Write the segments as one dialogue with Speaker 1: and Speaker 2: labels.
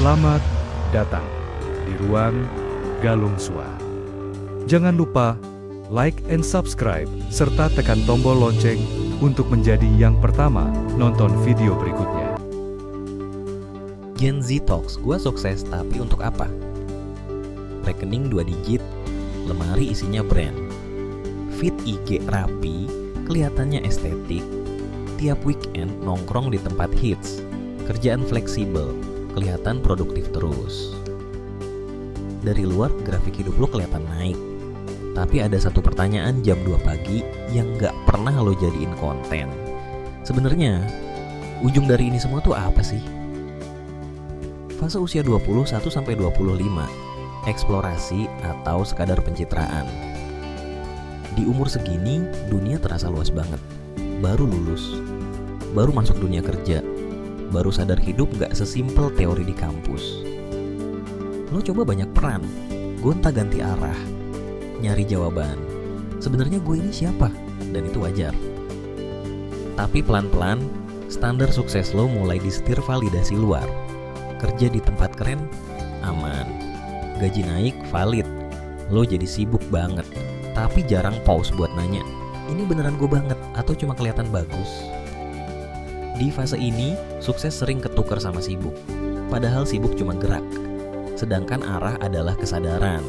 Speaker 1: Selamat datang di ruang Galung Sua. Jangan lupa like and subscribe serta tekan tombol lonceng untuk menjadi yang pertama nonton video berikutnya.
Speaker 2: Gen Z Talks, gua sukses tapi untuk apa? Rekening 2 digit, lemari isinya brand, feed IG rapi, kelihatannya estetik, tiap weekend nongkrong di tempat hits, kerjaan fleksibel, kelihatan produktif terus. Dari luar grafik hidup lo kelihatan naik, tapi ada satu pertanyaan jam 2 pagi yang gak pernah lo jadiin konten. Sebenarnya ujung dari ini semua tuh apa sih? Fase usia 21-25, eksplorasi atau sekadar pencitraan. Di umur segini dunia terasa luas banget. Baru lulus, baru masuk dunia kerja, baru sadar hidup gak sesimpel teori di kampus. Lo coba banyak peran, gonta-ganti arah, nyari jawaban. Sebenarnya gue ini siapa? Dan itu wajar. Tapi pelan-pelan, standar sukses lo mulai disetir validasi luar. Kerja di tempat keren, aman. Gaji naik, valid. Lo jadi sibuk banget, tapi jarang pause buat nanya, ini beneran gue banget atau cuma kelihatan bagus? Di fase ini, sukses sering ketukar sama sibuk. Padahal sibuk cuma gerak, sedangkan arah adalah kesadaran.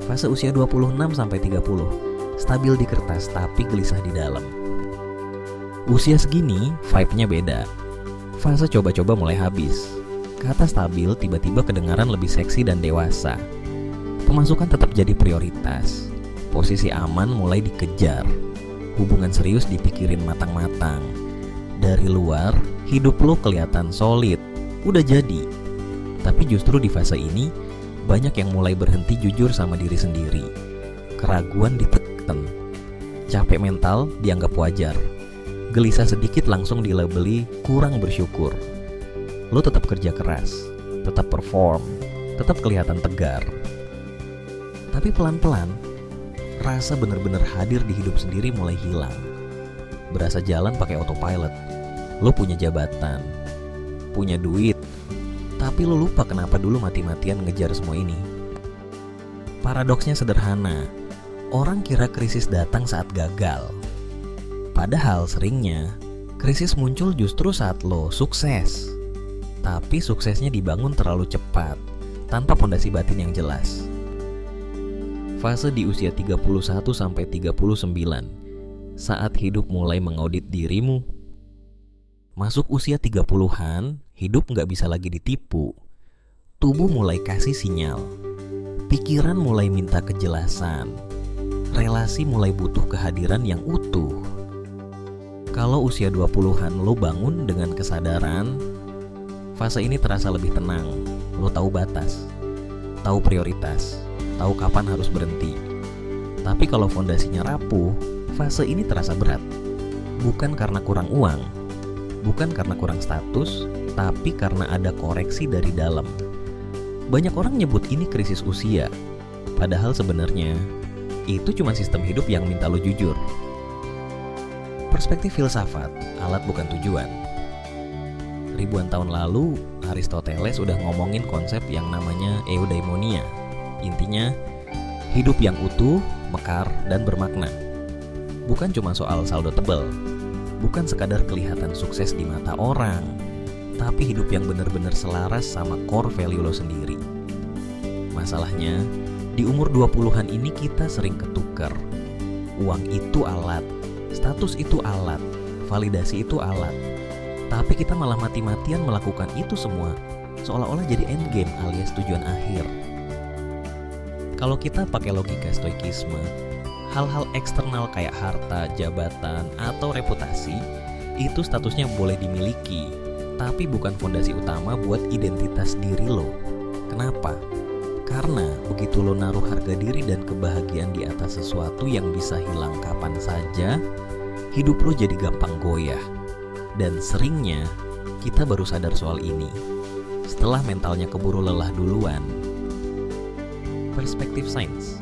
Speaker 2: Fase usia 26-30, stabil di kertas tapi gelisah di dalam. Usia segini, vibe-nya beda. Fase coba-coba mulai habis. Kata stabil tiba-tiba kedengaran lebih seksi dan dewasa. Pemasukan tetap jadi prioritas. Posisi aman mulai dikejar. Hubungan serius dipikirin matang-matang. Dari luar, hidup lo kelihatan solid, udah jadi. Tapi justru di fase ini, banyak yang mulai berhenti jujur sama diri sendiri. Keraguan diteken, capek mental dianggap wajar. Gelisah sedikit langsung dilabeli kurang bersyukur. Lo tetap kerja keras, tetap perform, tetap kelihatan tegar. Tapi pelan-pelan, rasa bener-bener hadir di hidup sendiri mulai hilang. Berasa jalan pakai autopilot. Lo punya jabatan, punya duit, tapi lo lupa kenapa dulu mati-matian ngejar semua ini. Paradoksnya sederhana. Orang kira krisis datang saat gagal. Padahal seringnya, krisis muncul justru saat lo sukses. Tapi suksesnya dibangun terlalu cepat, tanpa fondasi batin yang jelas. Fase di usia 31-39, saat hidup mulai mengaudit dirimu. Masuk usia 30-an, hidup gak bisa lagi ditipu. Tubuh mulai kasih sinyal. Pikiran mulai minta kejelasan. Relasi mulai butuh kehadiran yang utuh. Kalau usia 20-an lo bangun dengan kesadaran, fase ini terasa lebih tenang. Lo tahu batas, tahu prioritas, tahu kapan harus berhenti. Tapi kalau fondasinya rapuh, fase ini terasa berat. Bukan karena kurang uang, bukan karena kurang status, tapi karena ada koreksi dari dalam. Banyak orang nyebut ini krisis usia, padahal sebenarnya itu cuma sistem hidup yang minta lo jujur. Perspektif filsafat, alat bukan tujuan. Ribuan tahun lalu, Aristoteles udah ngomongin konsep yang namanya eudaimonia. Intinya, hidup yang utuh, mekar, dan bermakna. Bukan cuma soal saldo tebal, bukan sekadar kelihatan sukses di mata orang, tapi hidup yang benar-benar selaras sama core value lo sendiri. Masalahnya, di umur 20-an ini kita sering ketukar. Uang itu alat, status itu alat, validasi itu alat. Tapi kita malah mati-matian melakukan itu semua, seolah-olah jadi endgame alias tujuan akhir. Kalau kita pakai logika stoikisme, hal-hal eksternal kayak harta, jabatan, atau reputasi itu statusnya boleh dimiliki, tapi bukan fondasi utama buat identitas diri lo. Kenapa? Karena begitu lo naruh harga diri dan kebahagiaan di atas sesuatu yang bisa hilang kapan saja, hidup lo jadi gampang goyah. Dan seringnya kita baru sadar soal ini setelah mentalnya keburu lelah duluan. Perspektif sains.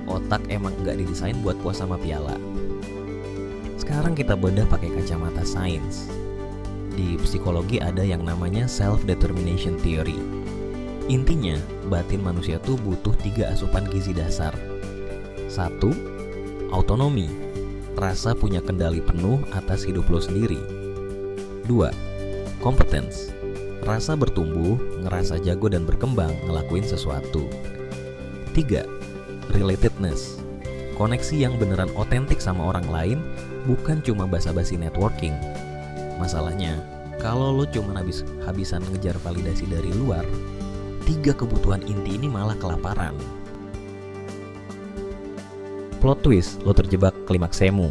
Speaker 2: Otak emang nggak didesain buat puas sama piala. Sekarang kita bedah pakai kacamata sains. Di psikologi ada yang namanya self-determination theory. Intinya, batin manusia tuh butuh 3 asupan gizi dasar. 1. Autonomi, rasa punya kendali penuh atas hidup lo sendiri. 2. Competence, rasa bertumbuh, ngerasa jago dan berkembang ngelakuin sesuatu. 3. Relatedness, koneksi yang beneran otentik sama orang lain, bukan cuma basa-basi networking. Masalahnya, kalau lo cuma habisan ngejar validasi dari luar, 3 kebutuhan inti ini malah kelaparan. Plot twist, lo terjebak klimaks semu.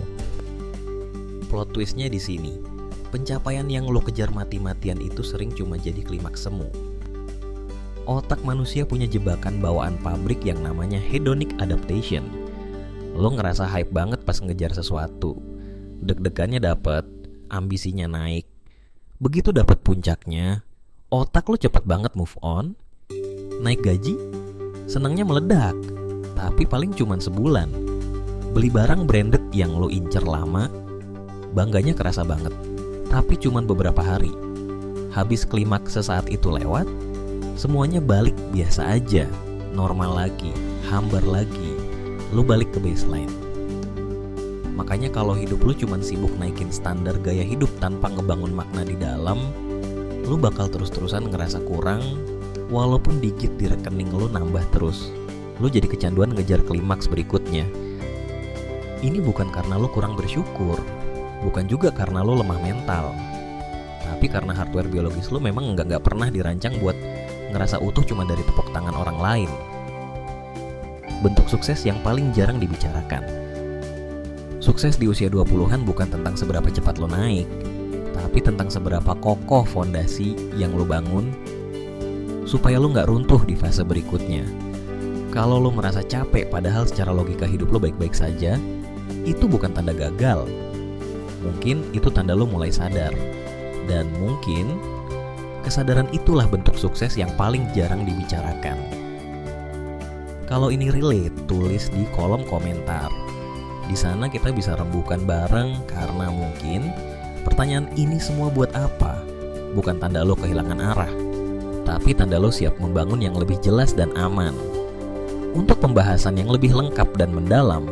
Speaker 2: Plot twistnya di sini. Pencapaian yang lo kejar mati-matian itu sering cuma jadi klimaks semu. Otak manusia punya jebakan bawaan pabrik yang namanya hedonic adaptation. Lo ngerasa hype banget pas ngejar sesuatu. Deg-degannya dapet, ambisinya naik. Begitu dapat puncaknya, otak lo cepet banget move on. Naik gaji, senangnya meledak, tapi paling cuma sebulan. Beli barang branded yang lo incer lama, bangganya kerasa banget, tapi cuma beberapa hari. Habis klimaks sesaat itu lewat, semuanya balik biasa aja, normal lagi, hambar lagi. Lo balik ke baseline. Makanya kalau hidup lu cuman sibuk naikin standar gaya hidup tanpa ngebangun makna di dalam, lu bakal terus-terusan ngerasa kurang, walaupun digit di rekening lu nambah terus. Lu jadi kecanduan ngejar klimaks berikutnya. Ini bukan karena lu kurang bersyukur, bukan juga karena lu lemah mental, tapi karena hardware biologis lu memang nggak pernah dirancang buat ngerasa utuh cuma dari tepuk tangan orang lain. Bentuk sukses yang paling jarang dibicarakan. Sukses di usia 20-an bukan tentang seberapa cepat lo naik, tapi tentang seberapa kokoh fondasi yang lo bangun supaya lo gak runtuh di fase berikutnya. Kalau lo merasa capek padahal secara logika hidup lo baik-baik saja, itu bukan tanda gagal. Mungkin itu tanda lo mulai sadar. Dan mungkin kesadaran itulah bentuk sukses yang paling jarang dibicarakan. Kalau ini relate, tulis di kolom komentar. Di sana kita bisa rembukan bareng karena mungkin pertanyaan ini semua buat apa? Bukan tanda lo kehilangan arah, tapi tanda lo siap membangun yang lebih jelas dan aman. Untuk pembahasan yang lebih lengkap dan mendalam,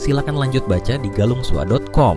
Speaker 2: silakan lanjut baca di galungsua.com.